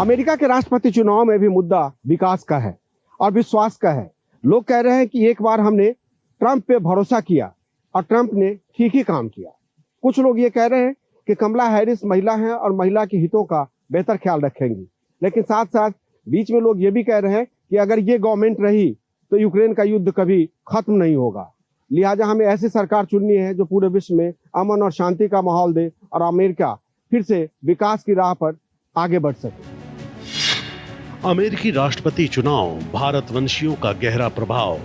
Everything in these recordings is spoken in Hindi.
अमेरिका के राष्ट्रपति चुनाव में भी मुद्दा विकास का है और विश्वास का है। लोग कह रहे हैं कि एक बार हमने ट्रंप पे भरोसा किया और ट्रंप ने ठीक ही काम किया। कुछ लोग ये कह रहे हैं कि कमला हैरिस महिला हैं और महिला के हितों का बेहतर ख्याल रखेंगी, लेकिन साथ साथ बीच में लोग ये भी कह रहे हैं कि अगर ये गवर्नमेंट रही तो यूक्रेन का युद्ध कभी खत्म नहीं होगा। लिहाजा हमें ऐसी सरकार चुननी है जो पूरे विश्व में अमन और शांति का माहौल दे और अमेरिका फिर से विकास की राह पर आगे बढ़ सके। अमेरिकी राष्ट्रपति चुनाव, भारतवंशियों का गहरा प्रभाव।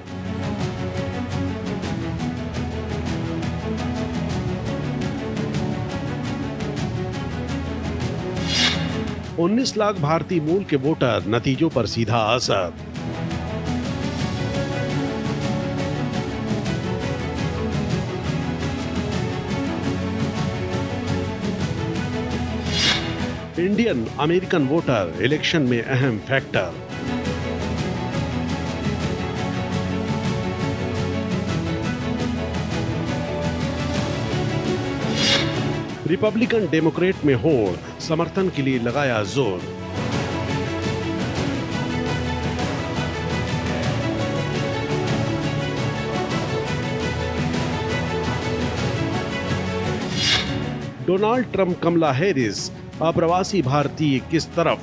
उन्नीस लाख भारतीय मूल के वोटर, नतीजों पर सीधा असर। इंडियन अमेरिकन वोटर इलेक्शन में अहम फैक्टर। रिपब्लिकन डेमोक्रेट में होड़, समर्थन के लिए लगाया जोर। डोनाल्ड ट्रंप, कमला हैरिस, अप्रवासी भारतीय किस तरफ।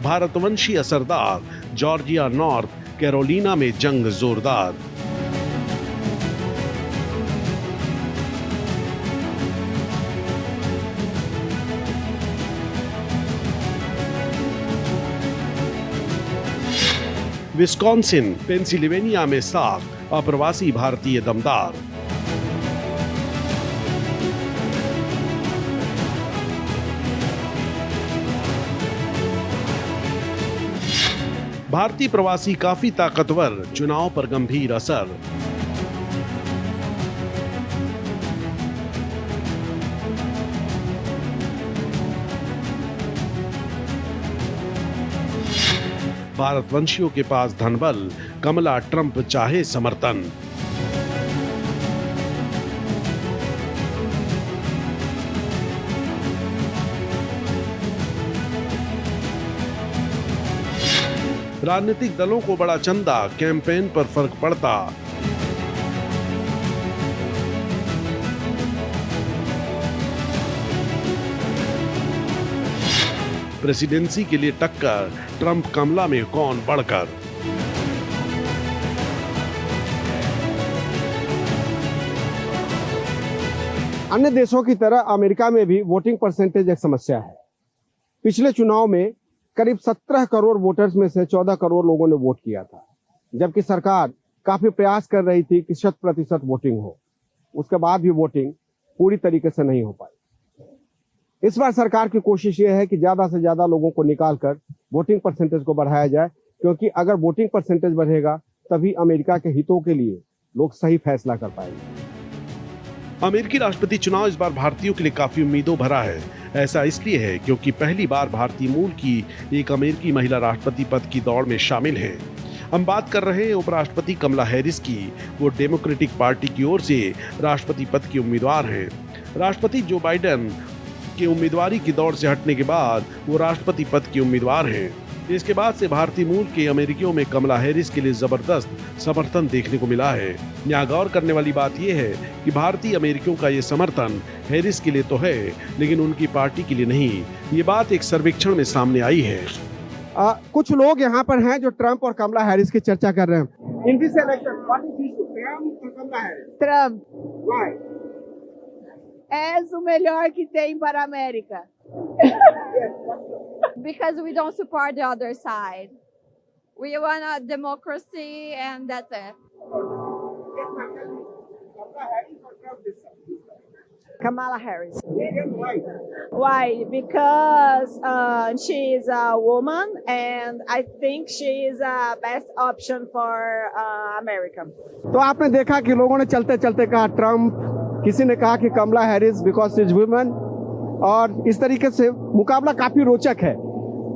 भारतवंशी असरदार, जॉर्जिया, नॉर्थ कैरोलिना में जंग जोरदार। विस्कॉन्सिन, पेंसिल्वेनिया में साख, अप्रवासी भारतीय दमदार। भारतीय प्रवासी काफी ताकतवर, चुनाव पर गंभीर असर। भारतवंशियों के पास धनबल, कमला ट्रंप चाहे समर्थन। राजनीतिक दलों को बड़ा चंदा, कैंपेन पर फर्क पड़ता। प्रेसिडेंसी के लिए टक्कर, ट्रंप कमला में कौन बढ़कर। अन्य देशों की तरह अमेरिका में भी वोटिंग परसेंटेज एक समस्या है। पिछले चुनाव में करीब 17 करोड़ वोटर्स में से 14 करोड़ लोगों ने वोट किया था, जबकि सरकार काफी प्रयास कर रही थी कि 100% वोटिंग हो। उसके बाद भी वोटिंग पूरी तरीके से नहीं हो पाई। इस बार सरकार की कोशिश ये है कि ज्यादा से ज्यादा लोगों को निकालकर वोटिंग परसेंटेज को बढ़ाया जाए, क्योंकि अगर वोटिंग परसेंटेज बढ़ेगा तभी अमेरिका के हितों के लिए लोग सही फैसला कर पाएंगे। अमेरिकी राष्ट्रपति चुनाव इस बार भारतीयों के लिए काफी उम्मीदों भरा है। ऐसा इसलिए है क्योंकि पहली बार भारतीय मूल की एक अमेरिकी महिला राष्ट्रपति पद की दौड़ में शामिल है। हम बात कर रहे हैं उपराष्ट्रपति कमला हैरिस की। वो डेमोक्रेटिक पार्टी की ओर से राष्ट्रपति पद की उम्मीदवार हैं। राष्ट्रपति जो बाइडेन के उम्मीदवारी की दौड़ से हटने के बाद वो राष्ट्रपति पद की उम्मीदवार हैं। इसके बाद से भारतीय मूल के अमेरिकियों में कमला हैरिस के लिए जबरदस्त समर्थन देखने को मिला है। यहाँ गौर करने वाली बात यह है कि भारतीय अमेरिकियों का ये समर्थन हैरिस के लिए तो है, लेकिन उनकी पार्टी के लिए नहीं। ये बात एक सर्वेक्षण में सामने आई है। कुछ लोग यहाँ पर हैं जो ट्रंप और कमला हैरिस की चर्चा कर रहे हैं। In this election, what is Trump और कमला Harris? Trump Why? és o melhor que tem para a América. Because we don't support the other side. We want a democracy and that's it. Kamala Harris. Why? Because she is a woman and I think she is a best option for America. तो आपने देखा कि लोगों ने चलते चलते कहा ट्रंप, किसी ने कहा कि Kamala Harris because she is woman, और इस तरीके से मुकाबला काफी रोचक है।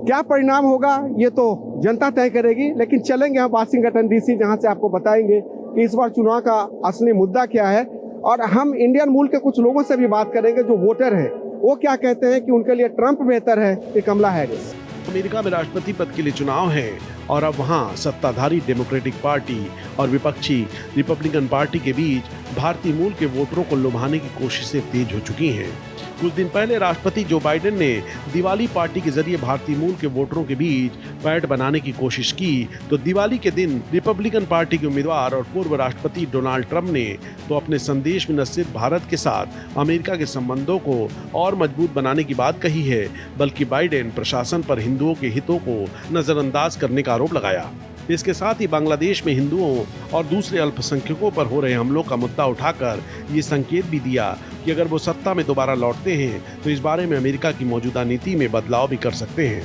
क्या परिणाम होगा ये तो जनता तय करेगी। लेकिन चलेंगे हम वाशिंगटन डीसी, जहां से आपको बताएंगे कि इस बार चुनाव का असली मुद्दा क्या है। और हम इंडियन मूल के कुछ लोगों से भी बात करेंगे जो वोटर हैं, वो क्या कहते हैं कि उनके लिए ट्रंप बेहतर है कि कमला हैरिस। अमेरिका में राष्ट्रपति पद के लिए चुनाव है और अब वहां सत्ताधारी डेमोक्रेटिक पार्टी और विपक्षी रिपब्लिकन पार्टी के बीच भारतीय मूल के वोटरों को लुभाने की कोशिशें तेज हो चुकी हैं। कुछ दिन पहले राष्ट्रपति जो बाइडेन ने दिवाली पार्टी के जरिए भारतीय मूल के वोटरों के बीच पैठ बनाने की कोशिश की, तो दिवाली के दिन रिपब्लिकन पार्टी के उम्मीदवार और पूर्व राष्ट्रपति डोनाल्ड ट्रंप ने तो अपने संदेश में न सिर्फ भारत के साथ अमेरिका के संबंधों को और मजबूत बनाने की बात कही है, बल्कि बाइडेन प्रशासन पर हिंदुओं के हितों को नजरअंदाज करने का आरोप लगाया। इसके साथ ही बांग्लादेश में हिंदुओं और दूसरे अल्पसंख्यकों पर हो रहे हमलों का मुद्दा उठाकर ये संकेत भी दिया कि अगर वो सत्ता में दोबारा लौटते हैं तो इस बारे में अमेरिका की मौजूदा नीति में बदलाव भी कर सकते हैं।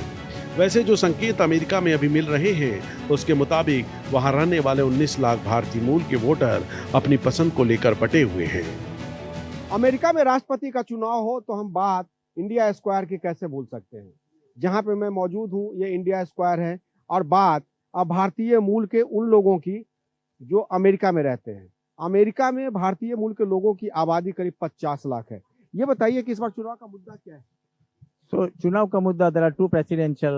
वैसे जो संकेत अमेरिका में अभी मिल रहे हैं उसके मुताबिक वहां रहने वाले 19 लाख भारतीय मूल के वोटर अपनी पसंद को लेकर बटे हुए हैं। अमेरिका में राष्ट्रपति का चुनाव हो तो हम बात इंडिया स्क्वायर की कैसे भूल सकते हैं। जहां पे मैं मौजूद हूं ये इंडिया स्क्वायर है और बात अब भारतीय मूल के उन लोगों की जो अमेरिका में रहते हैं। अमेरिका में भारतीय मूल के लोगों की आबादी करीब 50 लाख है। ये बताइए कि इस बार चुनाव का मुद्दा क्या है। So, चुनाव का मुद्दा, there are two presidential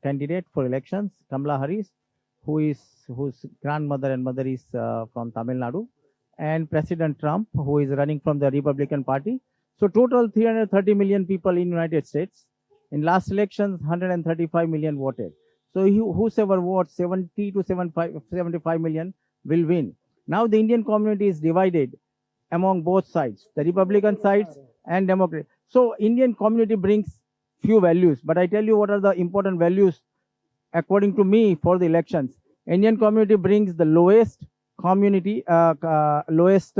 candidate for elections. Kamala Harris, whose grandmother and mother is from Tamil Nadu, and President Trump, who is running from the Republican Party. So total 330 million people in United States. In last elections, 135 million voted. So whosoever votes, 70 to 75 million will win. Now the Indian community is divided among both sides, the Republican sides and Democrat. So Indian community brings few values, but I tell you what are the important values according to me for the elections. Indian community brings the lowest community, lowest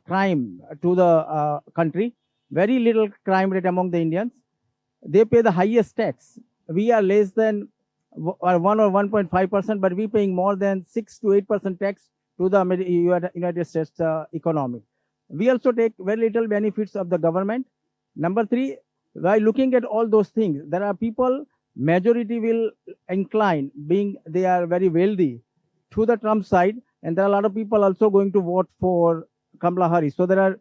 crime to the country. Very little crime rate among the Indians. They pay the highest tax. We are less than 1 or 1.5%, but we paying more than 6 to 8% tax to the United States economy. We also take very little benefits of the government. Number 3, by looking at all those things, there are people, majority will incline, being they are very wealthy, to the Trump side, and there are a lot of people also going to vote for Kamala Harris. So there are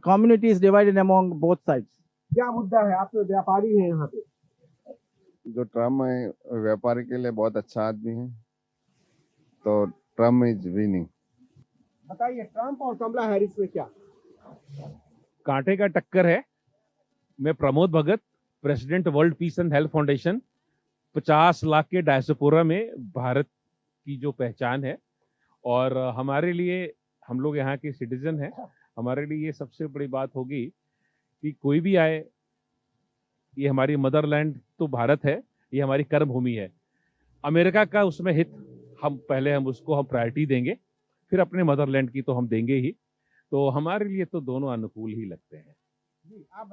communities divided among both sides. क्या मुद्दा है? आप तो व्यापारी हैं यहाँ पे। जो ट्रम्प है व्यापारी के लिए बहुत अच्छा आदमी है, तो ट्रम्प इज विनिंग। बताइए ट्रंप और कमला हैरिस में क्या? कांटे का टक्कर है। मैं Pramod Bhagat, president world peace and health foundation. 50 lakh के डायस्पोरा में भारत की जो पहचान है, और हमारे लिए, हम लोग यहाँ के सिटीजन हैं, हमारे लिए ये सबसे बड़ी बात होगी कि कोई भी आए, ये हमारी मदरलैंड तो भारत है, ये हमारी कर्म भूमि है। अमेरिका का उसमें हित हम उसको प्रायोरिटी देंगे, फिर अपने मदरलैंड की तो हम देंगे ही। तो हमारे लिए तो दोनों अनुकूल ही लगते हैं।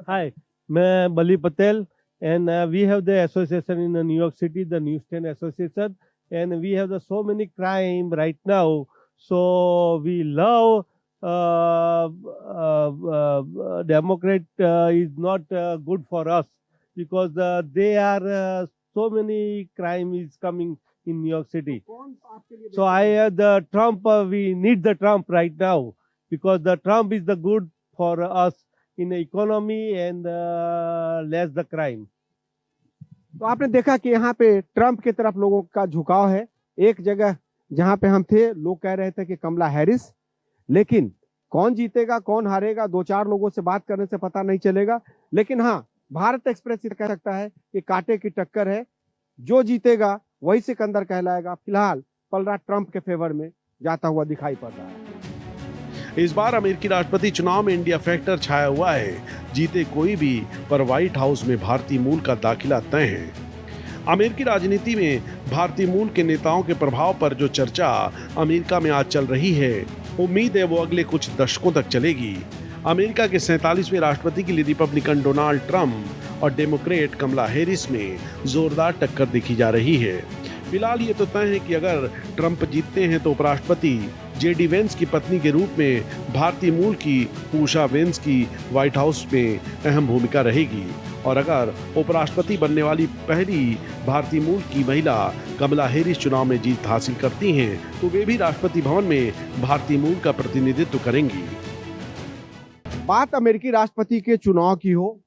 हाय, मैं बली Patel, and we have the association in New York City, the Newsstand Association, and we have so many crime right now. So we love Democrat is not good for us, because they are so many crime is coming in New York City. So the Trump, we need the Trump right now, because the Trump is the good for us in the economy and less the crime. तो आपने देखा कि यहाँ पे ट्रंप की तरफ लोगों का झुकाव है। एक जगह जहाँ पे हम थे, लोग कह रहे थे कि कमला हैरिस, लेकिन कौन जीतेगा कौन हारेगा 2-4 लोगों से बात करने से पता नहीं चलेगा। लेकिन हाँ, भारत एक्सप्रेस ये कह सकता है कि कांटे की टक्कर है, जो जीतेगा वही सिकंदर कहलाएगा। फिलहाल पलड़ा ट्रंप के फेवर में जाता हुआ दिखाई पड़ रहा है। इस बार अमेरिकी राष्ट्रपति चुनाव में इंडिया फैक्टर छाया हुआ है। जीते कोई भी, पर व्हाइट हाउस में भारतीय मूल का दाखिला तय है। अमेरिकी राजनीति में भारतीय मूल के नेताओं के प्रभाव पर जो चर्चा अमेरिका में आज चल रही है, उम्मीद है वो अगले कुछ दशकों तक चलेगी। अमेरिका के 47वें राष्ट्रपति के लिए रिपब्लिकन डोनाल्ड ट्रंप और डेमोक्रेट कमला हैरिस में जोरदार टक्कर देखी जा रही है। फिलहाल ये तो तय है कि अगर ट्रंप जीतते हैं तो उपराष्ट्रपति जेडी वेंस की पत्नी के रूप में भारतीय मूल की उषा वेंस की व्हाइट हाउस में अहम भूमिका रहेगी, और अगर उपराष्ट्रपति बनने वाली पहली भारतीय मूल की महिला कमला हैरिस चुनाव में जीत हासिल करती हैं, तो वे भी राष्ट्रपति भवन में भारतीय मूल का प्रतिनिधित्व करेंगी। बात अमेरिकी राष्ट्रपति के चुनाव की हो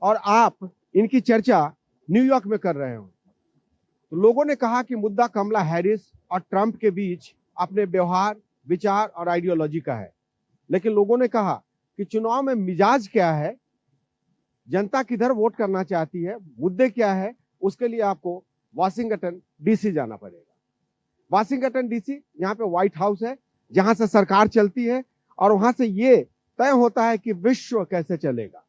और आप इनकी चर्चा न्यूयॉर्क में कर रहे हो, तो लोगों ने कहा कि मुद्दा कमला हैरिस और ट्रंप के बीच अपने व्यवहार, विचार और आइडियोलॉजी का है। लेकिन लोगों ने कहा कि चुनाव में मिजाज क्या है, जनता किधर वोट करना चाहती है, मुद्दे क्या है, उसके लिए आपको वाशिंगटन डीसी जाना पड़ेगा। वाशिंगटन डीसी यहाँ पे व्हाइट हाउस है, जहां से सरकार चलती है और वहां से ये तय होता है कि विश्व कैसे चलेगा।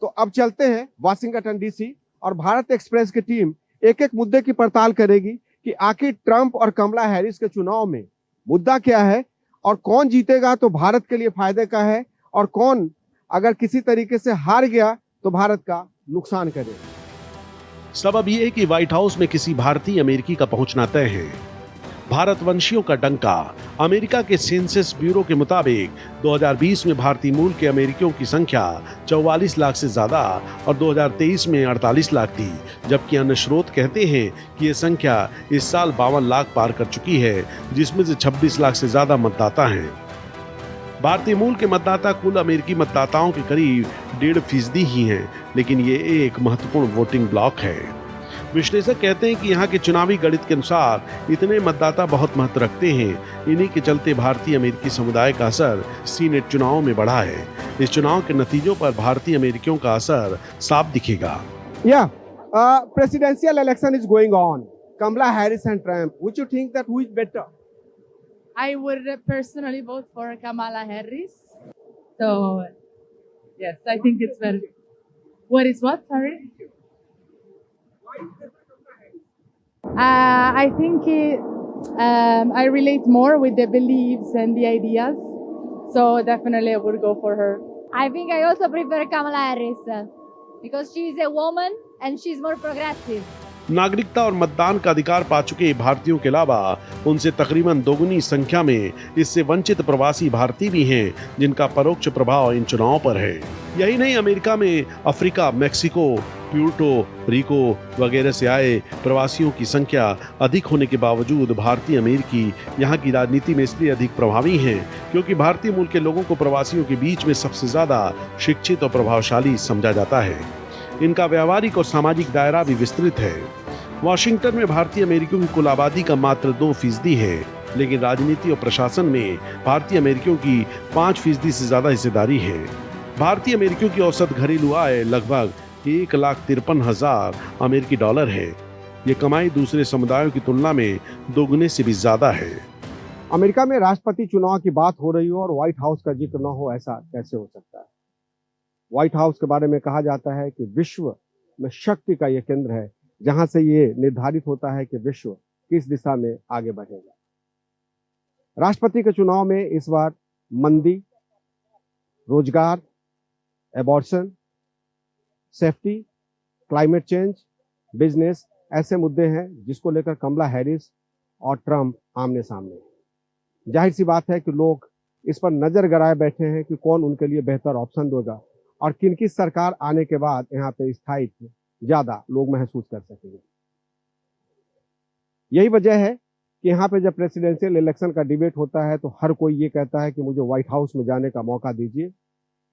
तो अब चलते हैं वाशिंगटन डीसी और भारत एक्सप्रेस की टीम एक एक मुद्दे की पड़ताल करेगी कि आखिर ट्रंप और कमला हैरिस के चुनाव में मुद्दा क्या है और कौन जीतेगा तो भारत के लिए फायदे का है और कौन अगर किसी तरीके से हार गया तो भारत का नुकसान करेगा। सबब यह है कि व्हाइट हाउस में किसी भारतीय अमेरिकी का पहुंचना तय है। भारतवंशियों का डंका। अमेरिका के सेंसस ब्यूरो के मुताबिक 2020 में भारतीय मूल के अमेरिकियों की संख्या 44 लाख से ज्यादा और 2023 में 48 लाख थी, जबकि अन्य स्रोत कहते हैं कि यह संख्या इस साल 52 लाख पार कर चुकी है, जिसमें से 26 लाख से ज्यादा मतदाता हैं। भारतीय मूल के मतदाता कुल अमेरिकी मतदाताओं के करीब 1.5% ही हैं, लेकिन ये एक महत्वपूर्ण वोटिंग ब्लॉक है। विश्लेषक कहते हैं कि यहाँ के चुनावी गणित के अनुसार इतने मतदाता बहुत महत्व रखते हैं। इन्हीं के चलते भारतीय अमेरिकी समुदाय का असर सीनेट चुनावों में बढ़ा है। इस चुनाव के नतीजों पर भारतीय अमेरिकियों का असर साफ दिखेगा। Presidential election is going on. Kamala Harris and Trump, which you think that who is better? I would personally vote for Kamala Harris. So, yes, I think it's better. What is what? Sorry? I think I relate more with the beliefs and the ideas. So, definitely I would go for her. I think I also prefer Kamala Harris because she is a woman and she's more progressive. नागरिकता और मतदान का अधिकार पा चुके भारतीयों के अलावा उनसे तकरीबन दोगुनी संख्या में इससे वंचित प्रवासी भारतीय भी हैं, जिनका परोक्ष प्रभाव इन चुनावों पर है। यही नहीं, अमेरिका में अफ्रीका, मेक्सिको, प्यूर्टो रिको वगैरह से आए प्रवासियों की संख्या अधिक होने के बावजूद भारतीय अमेरिकी यहाँ की राजनीति में इसलिए अधिक प्रभावी हैं क्योंकि भारतीय मूल के लोगों को प्रवासियों के बीच में सबसे ज्यादा शिक्षित और प्रभावशाली समझा जाता है। इनका व्यावहारिक और सामाजिक दायरा भी विस्तृत है। वॉशिंगटन में भारतीय अमेरिकियों की कुल आबादी का मात्र 2% है, लेकिन राजनीति और प्रशासन में भारतीय अमेरिकियों की 5% से ज्यादा हिस्सेदारी है। भारतीय अमेरिकियों की औसत घरेलू आय लगभग 1,53,000 अमेरिकी डॉलर है। ये कमाई दूसरे समुदायों की तुलना में दोगुने से भी ज्यादा है। अमेरिका में राष्ट्रपति चुनाव की बात हो रही हो और व्हाइट हाउस का जिक्र न हो, ऐसा कैसे हो सकता है? व्हाइट हाउस के बारे में कहा जाता है कि विश्व में शक्ति का यह केंद्र है, जहां से ये निर्धारित होता है कि विश्व किस दिशा में आगे बढ़ेगा। राष्ट्रपति के चुनाव में इस बार मंदी, रोजगार, abortion, safety, climate change, business ऐसे मुद्दे हैं जिसको लेकर कमला हैरिस और ट्रंप आमने सामने हैं। जाहिर सी बात है कि लोग इस पर नजर गड़ाए बैठे हैं कि कौन उनके लिए बेहतर ऑप्शन देगा और किनकी सरकार आने के बाद यहाँ पे स्थायित्व ज्यादा लोग महसूस कर सकेंगे। यही वजह है कि यहाँ पे जब प्रेसिडेंशियल इलेक्शन का डिबेट होता है तो हर कोई ये कहता है कि मुझे व्हाइट हाउस में जाने का मौका दीजिए,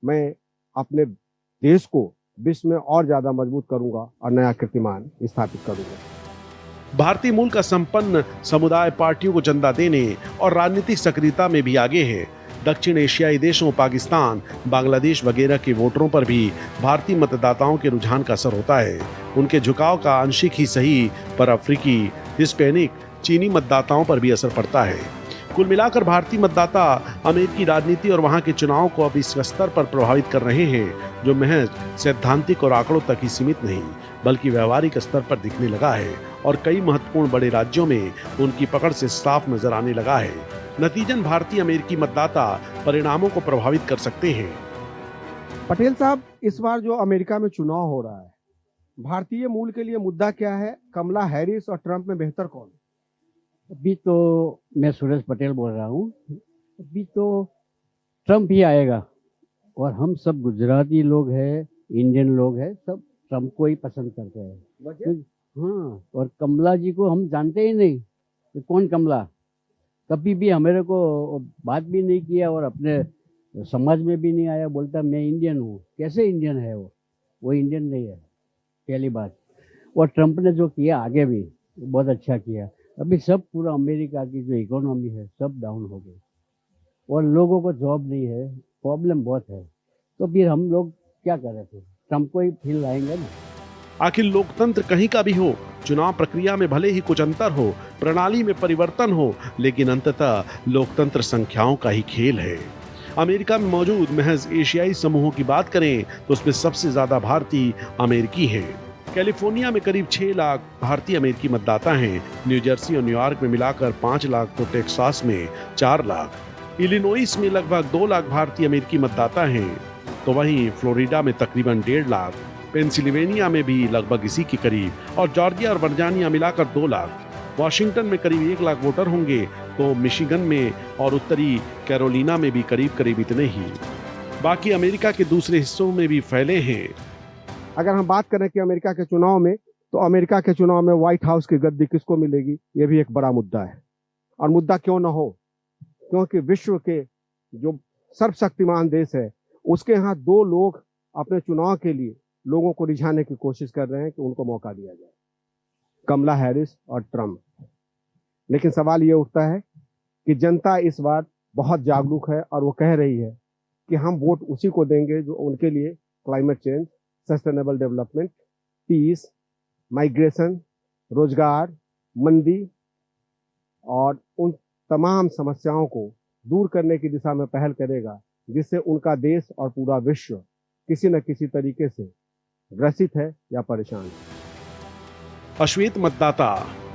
मैं अपने देश को विश्व में और ज्यादा मजबूत करूंगा और नया कीर्तिमान स्थापित करूंगा। भारतीय मूल का संपन्न समुदाय पार्टियों को चंदा देने और राजनीतिक सक्रियता में भी आगे है। दक्षिण एशियाई देशों पाकिस्तान, बांग्लादेश वगैरह के वोटरों पर भी भारतीय मतदाताओं के रुझान का असर होता है। उनके झुकाव का आंशिक ही सही पर अफ्रीकी, हिस्पैनिक, चीनी मतदाताओं पर भी असर पड़ता है। कुल मिलाकर भारतीय मतदाता अमेरिकी राजनीति और वहां के चुनाव को अब इस स्तर पर प्रभावित कर रहे हैं जो महज सैद्धांतिक और आंकड़ों तक ही सीमित नहीं बल्कि व्यवहारिक स्तर पर दिखने लगा है और कई महत्वपूर्ण बड़े राज्यों में उनकी पकड़ से साफ नजर आने लगा है। नतीजन भारतीय अमेरिकी मतदाता परिणामों को प्रभावित कर सकते हैं। पटेल साहब, इस बार जो अमेरिका में चुनाव हो रहा है, भारतीय मूल के लिए मुद्दा क्या है? कमला हैरिस और ट्रंप में बेहतर कौन? अभी तो मैं सुरेश पटेल बोल रहा हूँ। अभी तो ट्रंप ही आएगा और हम सब गुजराती लोग हैं, इंडियन लोग हैं, सब ट्रम्प को ही पसंद करते हैं। हाँ, और कमला जी को हम जानते ही नहीं कि कौन कमला, कभी भी हमारे को बात भी नहीं किया और अपने समाज में भी नहीं आया, बोलता मैं इंडियन हूँ। कैसे इंडियन है वो इंडियन नहीं है, पहली बात। और ट्रम्प ने जो किया आगे भी बहुत अच्छा किया। अभी सब पूरा अमेरिका की जो इकोनॉमी है सब डाउन हो गई और लोगों को जॉब नहीं है, प्रॉब्लम बहुत है। तो फिर हम लोग क्या करें, फिर ट्रम्प को ही फिर लाएंगे ना। आखिर लोकतंत्र कहीं का भी हो, चुनाव प्रक्रिया में भले ही कुछ अंतर हो, प्रणाली में परिवर्तन हो, लेकिन अंततः लोकतंत्र संख्याओं का ही खेल है। अमेरिका में मौजूद महज एशियाई समूहों की बात करें तो उसमें सबसे ज्यादा भारतीय अमेरिकी हैं। कैलिफोर्निया में करीब 6 लाख भारतीय अमेरिकी मतदाता हैं। न्यू जर्सी और न्यूयॉर्क में मिलाकर 5 लाख तो टेक्सास में 4 लाख। इलिनोइस में लगभग 2 लाख भारतीय अमेरिकी मतदाता हैं, तो वहीं फ्लोरिडा में तकरीबन 1.5 लाख, पेंसिल्वेनिया में भी लगभग इसी के करीब, और जॉर्जिया और वर्जीनिया मिलाकर 2 लाख। वाशिंगटन में करीब 1 लाख वोटर होंगे, तो मिशिगन में और उत्तरी कैरोलिना में भी करीब इतने ही। बाकी अमेरिका के दूसरे हिस्सों में भी फैले हैं। अगर हम बात करें कि अमेरिका के चुनाव में, तो अमेरिका के चुनाव में व्हाइट हाउस की गद्दी किसको मिलेगी, ये भी एक बड़ा मुद्दा है। और मुद्दा क्यों ना हो, क्योंकि विश्व के जो सर्वशक्तिमान देश है उसके यहाँ 2 लोग अपने चुनाव के लिए लोगों को रिझाने की कोशिश कर रहे हैं कि उनको मौका दिया जाए, कमला हैरिस और ट्रम्प। लेकिन सवाल ये उठता है कि जनता इस बार बहुत जागरूक है और वो कह रही है कि हम वोट उसी को देंगे जो उनके लिए climate change, sustainable development, peace, migration, रोजगार, मंदी और उन तमाम समस्याओं को दूर करने की दिशा में पहल करेगा, जिससे उनका देश और पूरा विश्व किसी न किसी तरीके से ग्रसित है या परेशान है। अश्वेत मतदाता।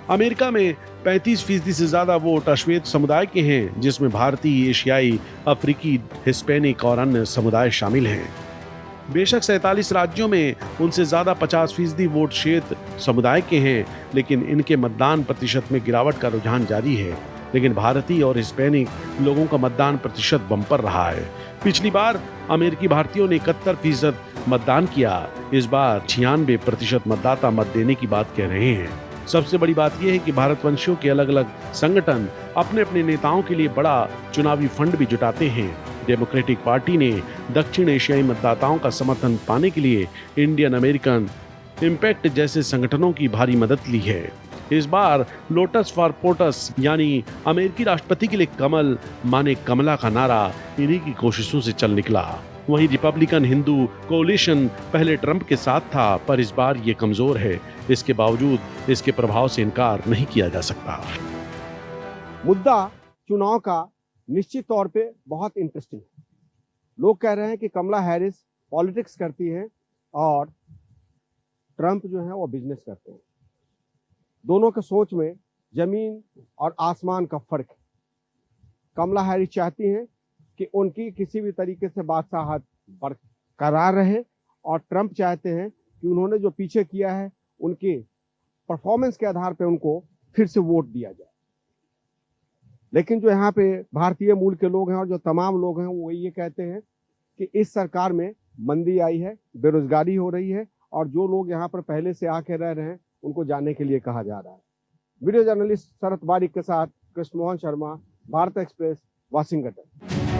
अमेरिका में 35% से ज्यादा वोट अश्वेत समुदाय के हैं, जिसमें भारतीय, एशियाई, अफ्रीकी, हिस्पैनिक और अन्य समुदाय शामिल हैं। बेशक 47 राज्यों में उनसे ज्यादा 50% वोट श्वेत समुदाय के हैं, लेकिन इनके मतदान प्रतिशत में गिरावट का रुझान जारी है। लेकिन भारतीय और हिस्पैनिक लोगों का मतदान प्रतिशत बम्पर रहा है। पिछली बार अमेरिकी भारतीयों ने 71% मतदान किया, इस बार 96% मतदाता मत देने की बात कह रहे हैं। सबसे बड़ी बात यह है कि भारतवंशियों के अलग अलग संगठन अपने अपने नेताओं के लिए बड़ा चुनावी फंड भी जुटाते हैं। डेमोक्रेटिक पार्टी ने दक्षिण एशियाई मतदाताओं का समर्थन पाने के लिए इंडियन अमेरिकन इम्पैक्ट जैसे संगठनों की भारी मदद ली है। इस बार लोटस फॉर पोटस यानी अमेरिकी राष्ट्रपति के लिए कमल माने कमला का नारा इन्हीं की कोशिशों से चल निकला। वहीं रिपब्लिकन हिंदू कोalition पहले ट्रंप के साथ था, पर इस बार ये कमजोर है। इसके बावजूद इसके प्रभाव से इनकार नहीं किया जा सकता। मुद्दा चुनाव का निश्चित तौर पे बहुत इंटरेस्टिंग है। लोग कह रहे हैं कि कमला हैरिस पॉलिटिक्स करती हैं और ट्रंप जो है वो बिजनेस करते हैं। दोनों के सोच में जमीन और आसमान का फर्क है। कमला हैरिस चाहती हैं कि उनकी किसी भी तरीके से बादशाहत बरकरार रहे, और ट्रंप चाहते हैं कि उन्होंने जो पीछे किया है उनके परफॉर्मेंस के आधार पर उनको फिर से वोट दिया जाए। लेकिन जो यहाँ पे भारतीय मूल के लोग हैं और जो तमाम लोग हैं वो ये कहते हैं कि इस सरकार में मंदी आई है, बेरोजगारी हो रही है, और जो लोग यहाँ पर पहले से आके रह रहे हैं उनको जाने के लिए कहा जा रहा है। वीडियो जर्नलिस्ट शरद बारिक के साथ कृष्ण मोहन शर्मा, भारत एक्सप्रेस, वाशिंगटन।